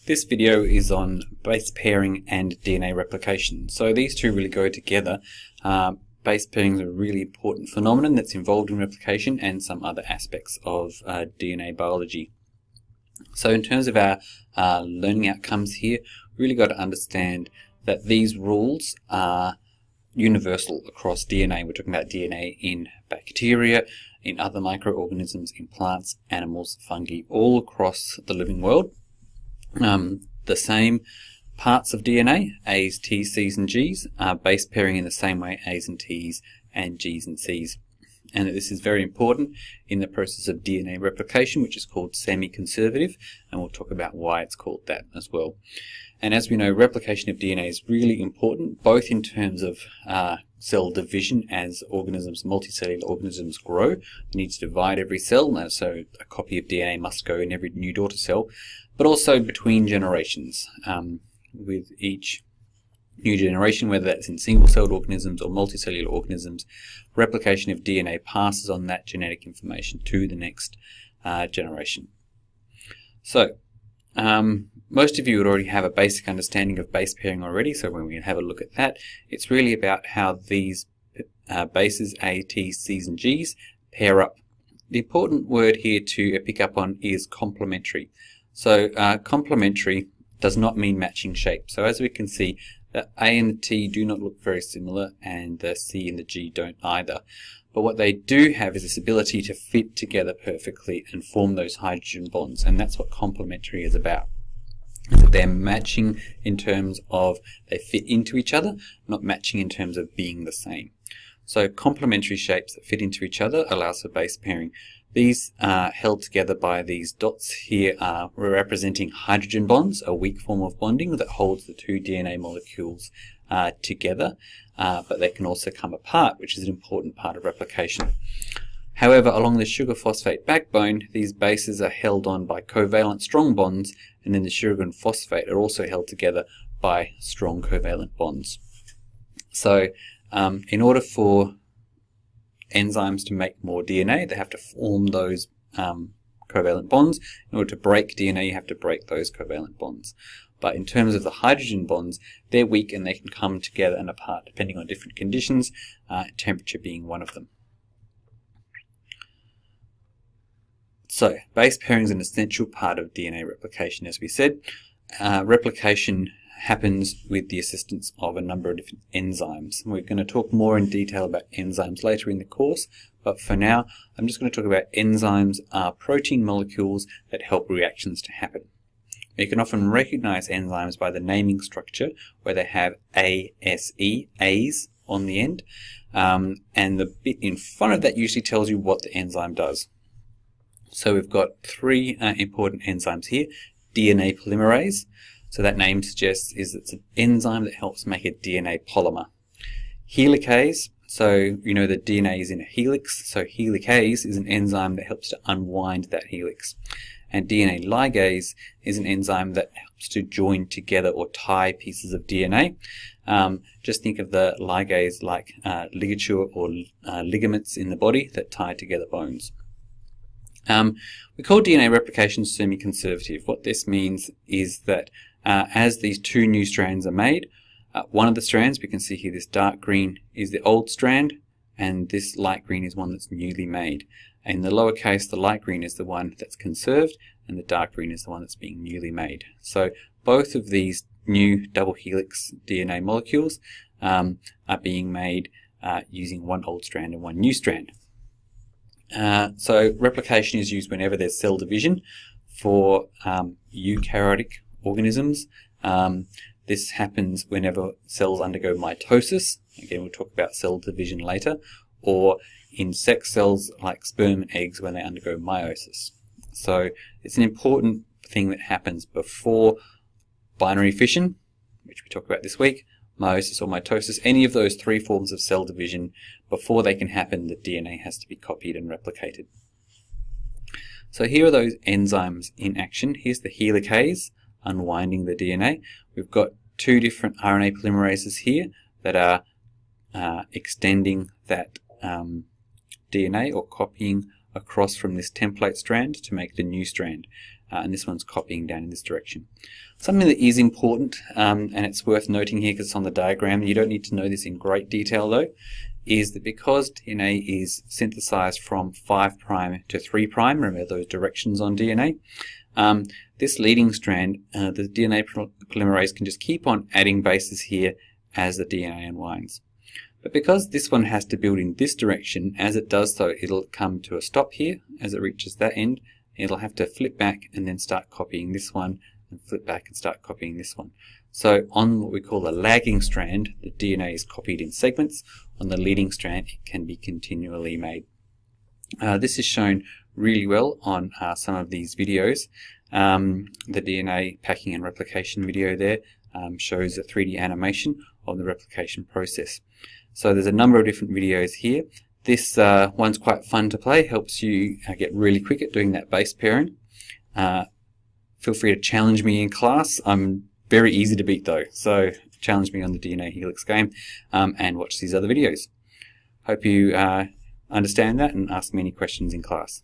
This video is on base pairing and DNA replication. So these two really go together. Base pairing is a really important phenomenon that's involved in replication and some other aspects of DNA biology. So in terms of our learning outcomes here, we really got to understand that these rules are universal across DNA. We're talking about DNA in bacteria, in other microorganisms, in plants, animals, fungi, all across the living world. The same parts of DNA, A's, T's, C's and G's, are base pairing in the same way A's and T's and G's and C's. And this is very important in the process of DNA replication, which is called semiconservative, and we'll talk about why it's called that as well. And as we know, replication of DNA is really important, both in terms of cell division as organisms, multicellular organisms grow. They need to divide every cell, so a copy of DNA must go in every new daughter cell, but also between generations. With each new generation, whether that's in single-celled organisms or multicellular organisms, replication of DNA passes on that genetic information to the next generation. So, most of you would already have a basic understanding of base pairing already, so when we have a look at that, it's really about how these bases A, T, C's and G's pair up. The important word here to pick up on is complementary. So complementary does not mean matching shape. So as we can see, the A and the T do not look very similar, and the C and the G don't either. But what they do have is this ability to fit together perfectly and form those hydrogen bonds, and that's what complementary is about. So they're matching in terms of they fit into each other, not matching in terms of being the same. So complementary shapes that fit into each other allows for base pairing. These are held together by these dots here representing hydrogen bonds, a weak form of bonding that holds the two DNA molecules together, but they can also come apart, which is an important part of replication. However, along the sugar phosphate backbone, these bases are held on by covalent strong bonds, and then the sugar and phosphate are also held together by strong covalent bonds. So in order for enzymes to make more DNA, they have to form those covalent bonds. In order to break DNA, you have to break those covalent bonds. But in terms of the hydrogen bonds, they're weak and they can come together and apart depending on different conditions, temperature being one of them. So, base pairing is an essential part of DNA replication, as we said. Replication happens with the assistance of a number of different enzymes. We're going to talk more in detail about enzymes later in the course, but for now, I'm just going to talk about enzymes are protein molecules that help reactions to happen. You can often recognize enzymes by the naming structure, where they have ASE, A's on the end, and the bit in front of that usually tells you what the enzyme does. So we've got three important enzymes here. DNA polymerase, so that name suggests it's an enzyme that helps make a DNA polymer. Helicase, so you know the DNA is in a helix, so helicase is an enzyme that helps to unwind that helix. And DNA ligase is an enzyme that helps to join together or tie pieces of DNA. Just think of the ligase like ligature or ligaments in the body that tie together bones. We call DNA replication semiconservative. What this means is that as these two new strands are made, one of the strands, we can see here this dark green is the old strand, and this light green is one that's newly made. In the lower case, the light green is the one that's conserved, and the dark green is the one that's being newly made. So both of these new double helix DNA molecules are being made using one old strand and one new strand. So replication is used whenever there's cell division. For eukaryotic organisms, this happens whenever cells undergo mitosis. Again, we'll talk about cell division later. Or in sex cells like sperm and eggs when they undergo meiosis. So it's an important thing that happens before binary fission, which we talk about this week, meiosis or mitosis. Any of those three forms of cell division, before they can happen, the DNA has to be copied and replicated. So here are those enzymes in action. Here's the helicase, unwinding the DNA. We've got two different RNA polymerases here that are extending that DNA or copying across from this template strand to make the new strand. and this one's copying down in this direction. Something that is important, and it's worth noting here because it's on the diagram, you don't need to know this in great detail though, is that because DNA is synthesized from 5' to 3', remember those directions on DNA, this leading strand, the DNA polymerase can just keep on adding bases here as the DNA unwinds. But because this one has to build in this direction, as it does so, it'll come to a stop here as it reaches that end. It'll have to flip back and then start copying this one, and flip back and start copying this one. So on what we call a lagging strand, the DNA is copied in segments. On the leading strand, it can be continually made. This is shown really well on some of these videos. The DNA packing and replication video there shows a 3D animation of the replication process. So there's a number of different videos here. This one's quite fun to play, helps you get really quick at doing that base pairing. Feel free to challenge me in class. I'm very easy to beat though, so challenge me on the DNA helix game and watch these other videos. Hope you understand that and ask me any questions in class.